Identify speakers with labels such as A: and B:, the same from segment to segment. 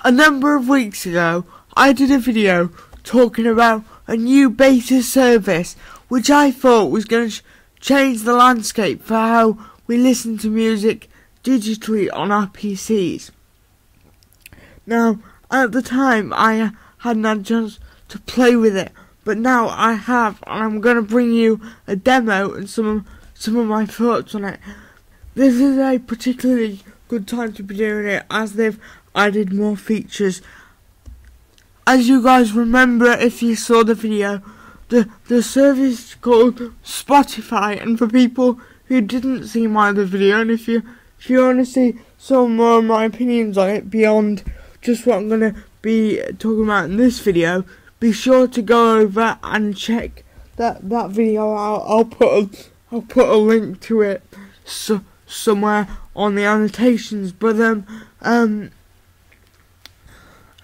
A: A number of weeks ago, I did a video talking about a new beta service which I thought was going to change the landscape for how we listen to music digitally on our PCs. Now, at the time, I hadn't had a chance to play with it, but now I have, and I'm going to bring you a demo and some of my thoughts on it. This is a particularly good time to be doing it, as they've added more features. As you guys remember, if you saw the video, the service is called Spotify, and for people who didn't see my other video, and if you want to see some more of my opinions on it beyond just what I'm going to be talking about in this video, be sure to go over and check that video out. I'll put a link to it somewhere on the annotations, but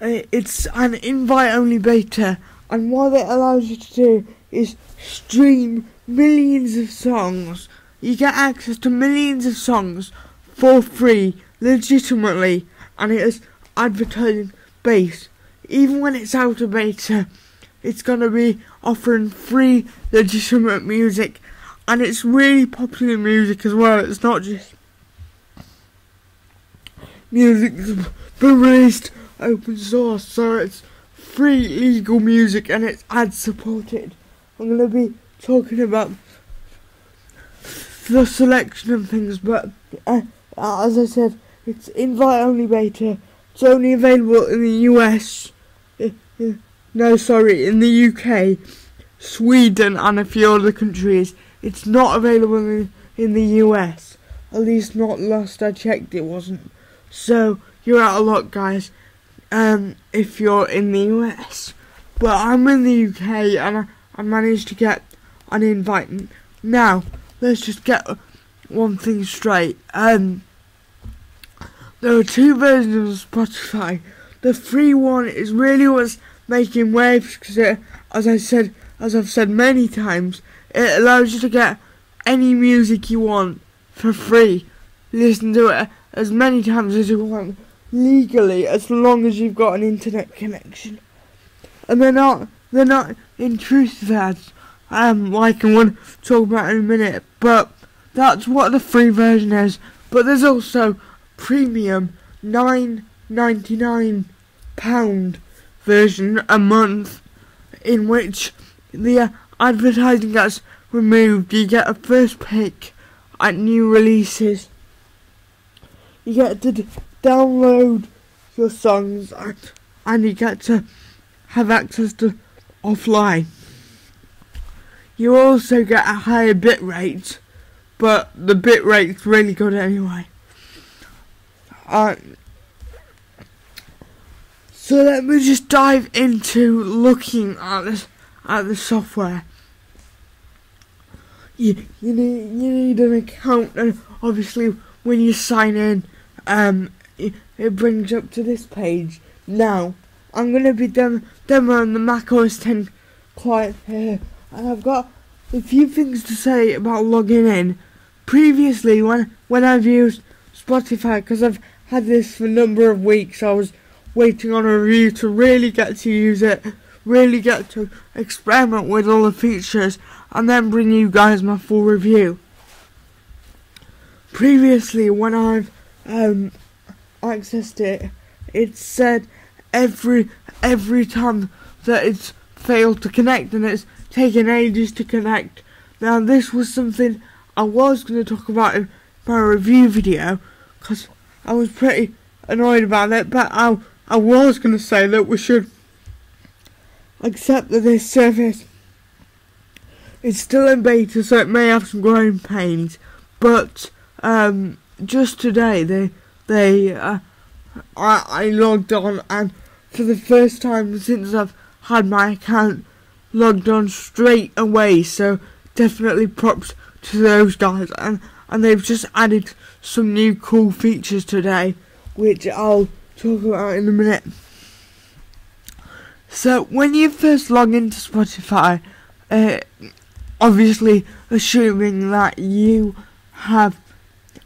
A: it's an invite-only beta, and what it allows you to do is stream millions of songs. You get access to millions of songs for free, legitimately, and it is advertising based. Even when it's out of beta, it's going to be offering free, legitimate music, and it's really popular music as well. It's not just music that's been released open source, so it's free legal music and it's ad supported. I'm going to be talking about the selection of things, but as I said, it's invite only beta. It's only available in the US, in the UK, Sweden and a few other countries. It's not available in the US, at least not last I checked it wasn't. So you're out of luck, guys, if you're in the US. But I'm in the UK and I managed to get an invite. Now, let's just get one thing straight. There are two versions of Spotify. The free one is really what's making waves, because as I've said many times, it allows you to get any music you want for free. Listen to it as many times as you want, legally, as long as you've got an internet connection. And they're not intrusive ads, like I want to talk about in a minute, but that's what the free version is. But there's also premium £9.99 version a month, in which the advertising gets removed. You get a first pick at new releases. You get to download your songs, and you get to have access to offline. You also get a higher bit rate, but the bit rate's really good anyway. So let me just dive into looking at the software. You need an account, and obviously when you sign in, it brings up to this page. Now, I'm going to be demoing the macOS 10 client here, and I've got a few things to say about logging in. Previously, when I've used Spotify, because I've had this for a number of weeks, I was waiting on a review to really get to use it, really get to experiment with all the features, and then bring you guys my full review. Previously, when I've accessed it, it said every time that it's failed to connect, and it's taken ages to connect. Now, this was something I was going to talk about in my review video, because I was pretty annoyed about it, but I was going to say that we should accept that this service is still in beta, so it may have some growing pains, but just today I logged on, and for the first time since I've had my account, logged on straight away, so definitely props to those guys, and they've just added some new cool features today, which I'll talk about in a minute. So when you first log into Spotify, obviously assuming that you have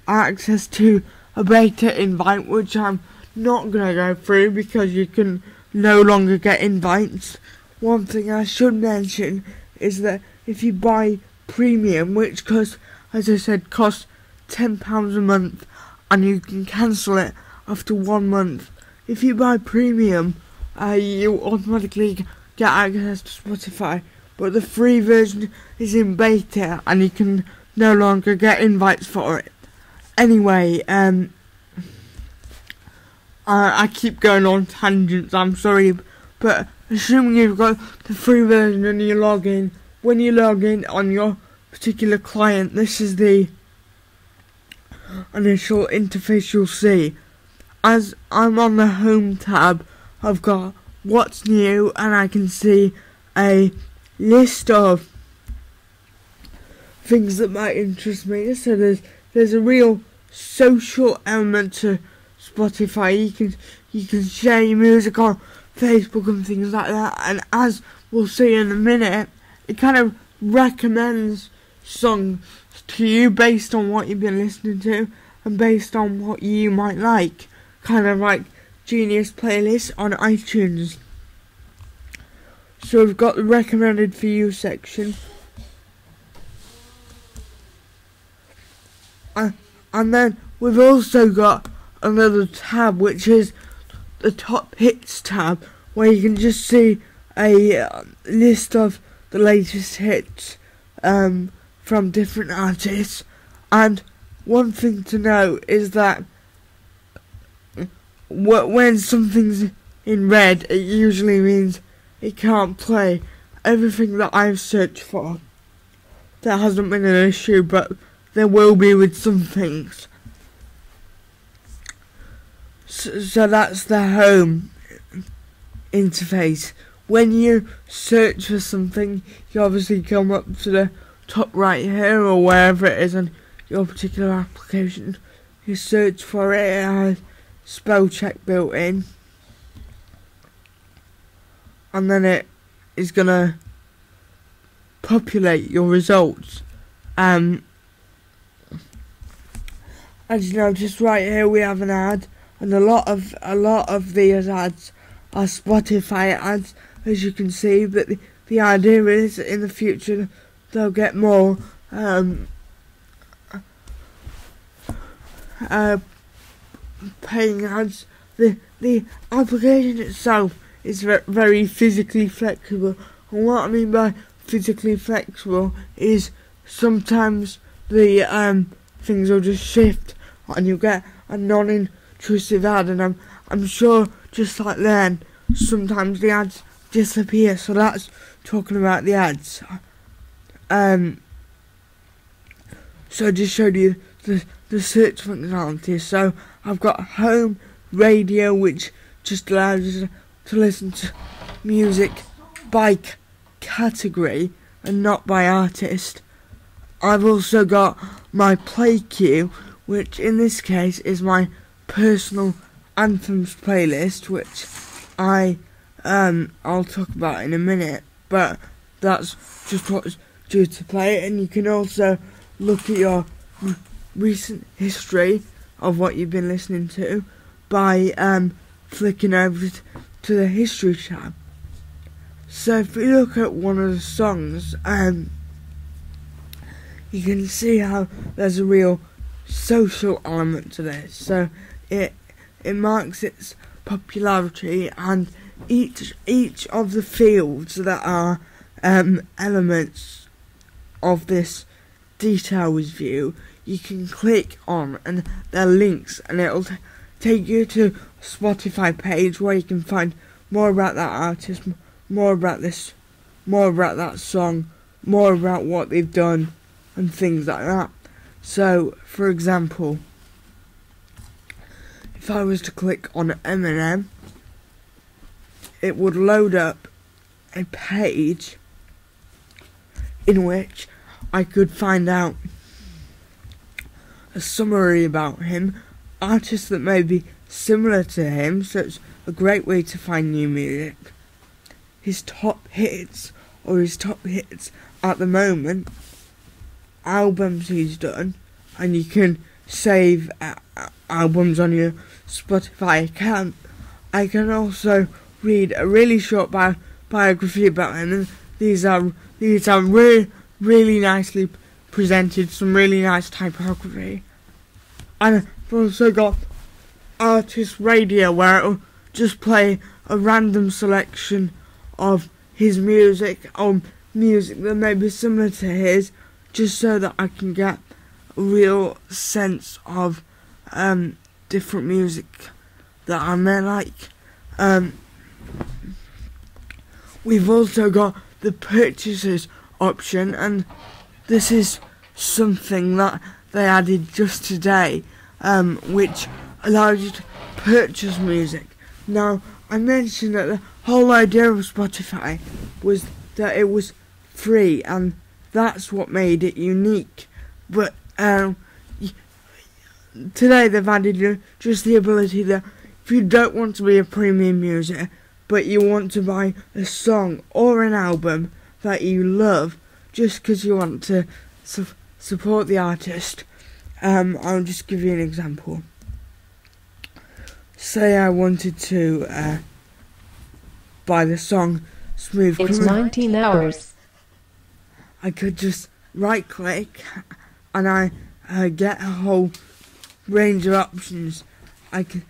A: access to a beta invite, which I'm not going to go through because you can no longer get invites. One thing I should mention is that if you buy premium, which costs, as I said, costs £10 a month, and you can cancel it after 1 month. If you buy premium, you automatically get access to Spotify, but the free version is in beta and you can no longer get invites for it. Anyway, I keep going on tangents, I'm sorry, but assuming you've got the free version and you log in, when you log in on your particular client, this is the initial interface you'll see. As I'm on the home tab, I've got what's new, and I can see a list of things that might interest me. So there's a real social element to Spotify. You can share your music on Facebook and things like that, and as we'll see in a minute, it kind of recommends songs to you based on what you've been listening to and based on what you might like, kind of like Genius Playlist on iTunes. So we've got the recommended for you section, and then we've also got another tab which is the top hits tab, where you can just see a list of the latest hits from different artists. And one thing to note is that when something's in red, it usually means it can't play everything that I've searched for. That hasn't been an issue, but there will be with some things. So that's the home interface. When you search for something, you obviously come up to the top right here, or wherever it is on your particular application. You search for it, it has spell check built in, and then it is gonna populate your results. As you notice right here, we have an ad, and a lot of these ads are Spotify ads, as you can see. But the idea is that in the future they'll get more paying ads. The application itself is very physically flexible, and what I mean by physically flexible is sometimes the things will just shift and you'll get a non-intrusive ad, and I'm sure just like then sometimes the ads disappear. So that's talking about the ads. So I just showed you the search functionality. So I've got home radio, which just allows you to listen to music by category and not by artist. I've also got my play queue, which in this case is my personal anthems playlist, which I'll talk about in a minute, but that's just what's due to play. And you can also look at your recent history of what you've been listening to by flicking over to the history tab. So if we look at one of the songs, you can see how there's a real social element to this. So it marks its popularity, and each of the fields that are elements of this details view, you can click on, and they're links, and it'll take you to a Spotify page where you can find more about that artist, more about this, more about that song, more about what they've done, and things like that. So, for example, if I was to click on Eminem, it would load up a page in which I could find out a summary about him, artists that may be similar to him, so it's a great way to find new music, his top hits, or his top hits at the moment, albums he's done, and you can save albums on your Spotify account. I can also read a really short biography about them, and these are really nicely presented, some really nice typography. And I've also got Artist Radio, where it'll just play a random selection of his music, or music that may be similar to his, just so that I can get a real sense of different music that I may like. We've also got the purchases option, and this is something that they added just today, which allows you to purchase music. Now, I mentioned that the whole idea of Spotify was that it was free, and that's what made it unique. But today they've added just the ability that if you don't want to be a premium user, but you want to buy a song or an album that you love just because you want to support the artist, I'll just give you an example. Say I wanted to buy the song Smooth Criminal.
B: It's 19 hours.
A: I could just right click and I get a whole range of options. I can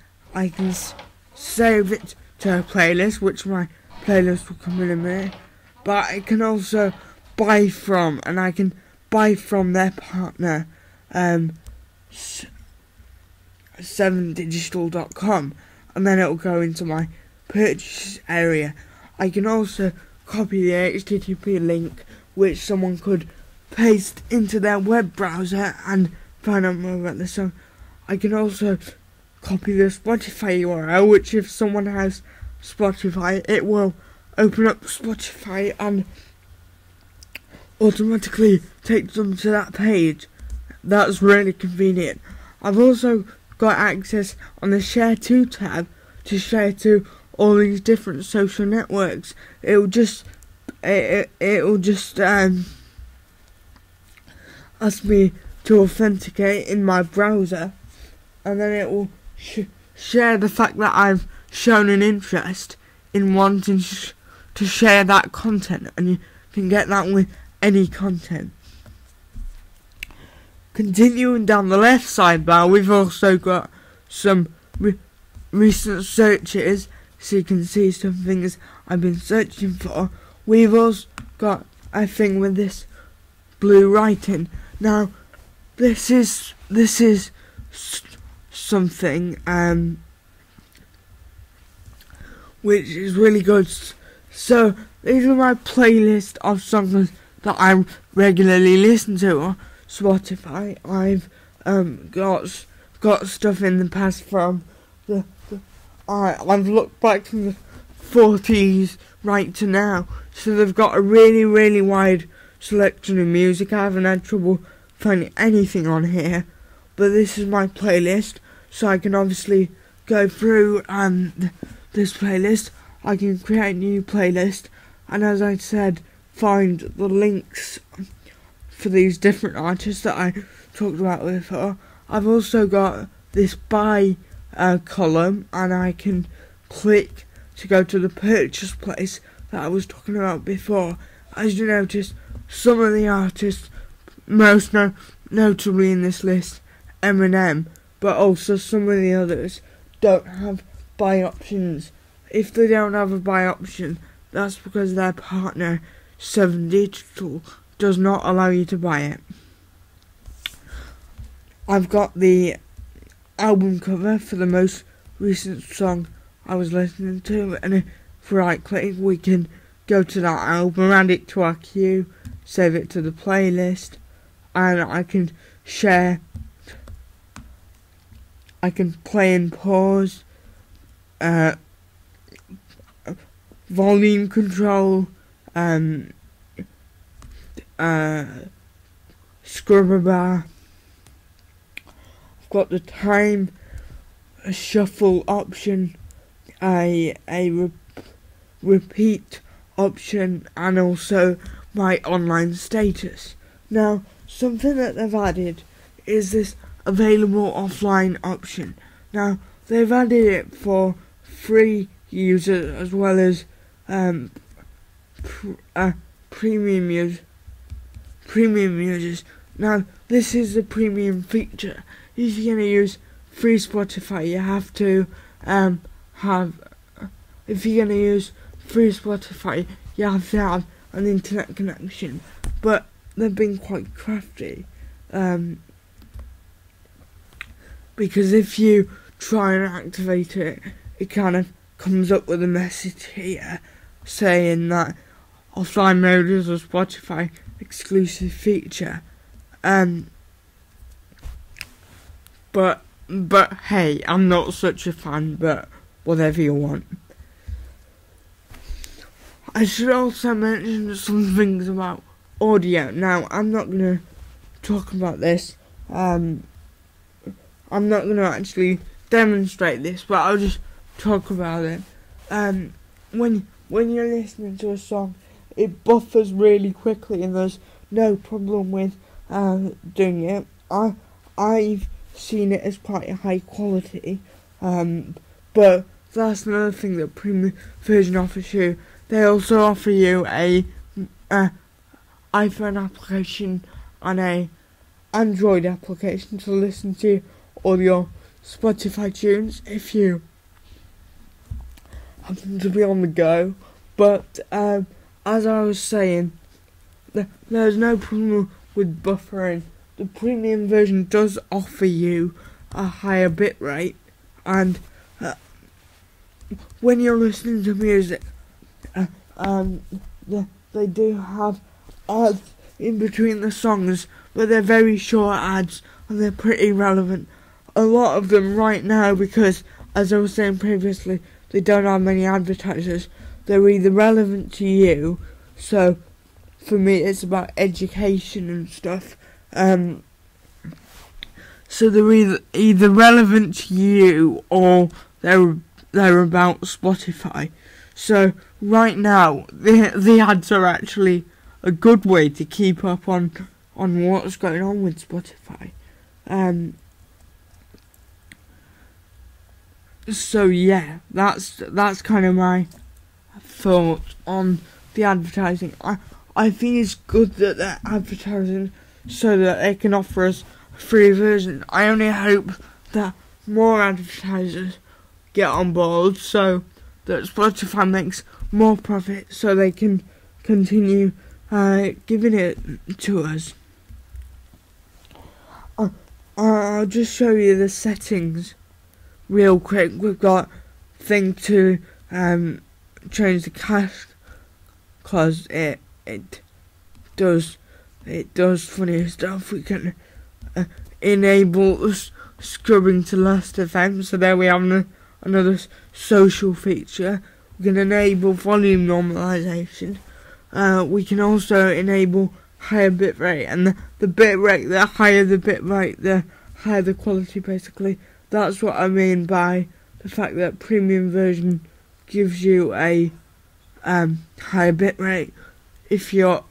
A: save it to a playlist, which my playlist will come in a minute, but I can also buy from, and I can buy from their partner, 7digital.com, and then it'll go into my purchase area. I can also copy the HTTP link, which someone could paste into their web browser and find out more about the song. I can also copy the Spotify URL, which if someone has Spotify, it will open up Spotify and automatically take them to that page. That's really convenient. I've also got access on the Share To tab to share to all these different social networks. It'll just ask me to authenticate in my browser, and then it will share the fact that I've shown an interest in wanting to share that content, and you can get that with any content. Continuing down the left sidebar, we've also got some recent searches, so you can see some things I've been searching for. We've also got a thing with this blue writing. Now, this is something which is really good. So these are my playlist of songs that I regularly listen to on Spotify. I've got stuff in the past from I've looked back from the 40s right to now, so they've got a really wide selection of music. I haven't had trouble finding anything on here, but this is my playlist, so I can obviously go through this playlist. I can create a new playlist, and as I said, find the links for these different artists that I talked about before. I've also got this buy column, and I can click to go to the purchase place that I was talking about before. As you notice, some of the artists, most notably in this list, Eminem, but also some of the others, don't have buy options. If they don't have a buy option, that's because their partner, 7digital, does not allow you to buy it. I've got the album cover for the most recent song I was listening to, and if we right click, we can go to that album, add it to our queue, save it to the playlist, and I can share. I can play and pause, volume control, scrubber bar. I've got the time, a shuffle option, a repeat option, and also my online status. Now, something that they've added is this available offline option. Now, they've added it for free users as well as premium users. Now, this is the premium feature. If you're going to use free Spotify, you have to if you're going to use free Spotify, you have to have an internet connection. But they've been quite crafty, because if you try and activate it, it kind of comes up with a message here saying that offline mode is a Spotify exclusive feature. But hey, I'm not such a fan, but whatever you want. I should also mention some things about audio. Now, I'm not going to talk about this. I'm not going to actually demonstrate this, but I'll just talk about it. When you're listening to a song, it buffers really quickly, and there's no problem with doing it. I've seen it as quite high quality, but that's another thing that premium version offers you. They also offer you a iPhone application and a Android application to listen to all your Spotify tunes if you happen to be on the go. But as I was saying, there's no problem with buffering. The premium version does offer you a higher bitrate, and when you're listening to music, they do have ads in between the songs, but they're very short ads and they're pretty relevant. A lot of them right now, because as I was saying previously, they don't have many advertisers. They're either relevant to you, so for me it's about education and stuff. So they're either relevant to you or they're about Spotify. So right now the ads are actually a good way to keep up on what's going on with Spotify. So yeah, that's kind of my thoughts on the advertising. I think it's good that they're advertising so that they can offer us a free version. I only hope that more advertisers get on board so that Spotify makes more profit so they can continue giving it to us. I'll just show you the settings real quick. We've got thing to change the cache, cause it does funny stuff. We can enable scrubbing to last FM, so there we have another social feature. We can enable volume normalization. We can also enable higher bitrate, and the bitrate, the higher the bitrate, the higher the quality basically. That's what I mean by the fact that premium version gives you a higher bitrate. If you're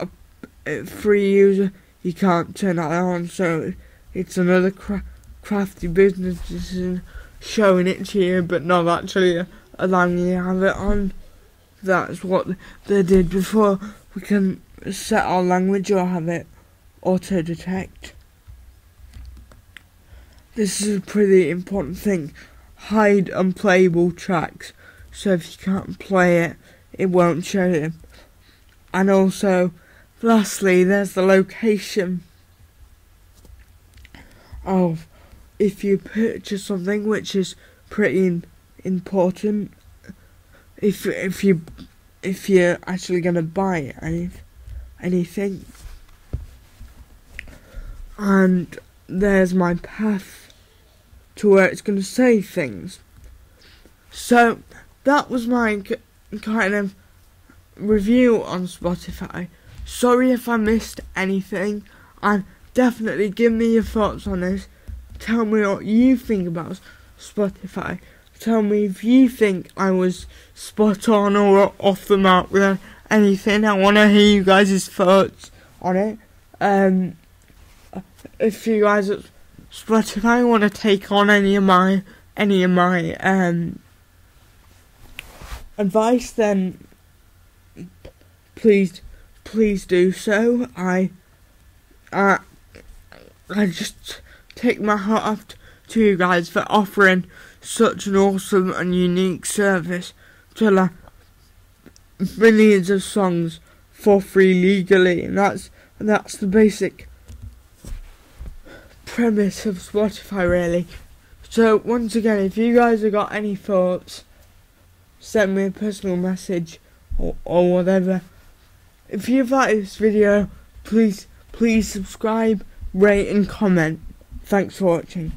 A: a free user, you can't turn that on, so it's another crafty business decision showing it to you but not actually allowing you to have it on. That's what they did before. We can set our language or have it auto detect. This is a pretty important thing. Hide unplayable tracks, so if you can't play it, it won't show them. And also, lastly, there's the location of if you purchase something, which is pretty important. If you're actually gonna buy anything, and there's my path to where it's gonna say things. So that was my kind of review on Spotify. Sorry if I missed anything, and definitely give me your thoughts on this. Tell me what you think about Spotify. Tell me if you think I was spot on or off the mark with anything. I want to hear you guys' thoughts on it. If you guys Spotify want to take on any of my advice, then please do so. I just take my hat off to you guys for offering such an awesome and unique service to millions of songs for free legally, and that's the basic premise of Spotify, really. So once again, if you guys have got any thoughts, send me a personal message or whatever. If you've liked this video, please subscribe, rate and comment. Thanks for watching.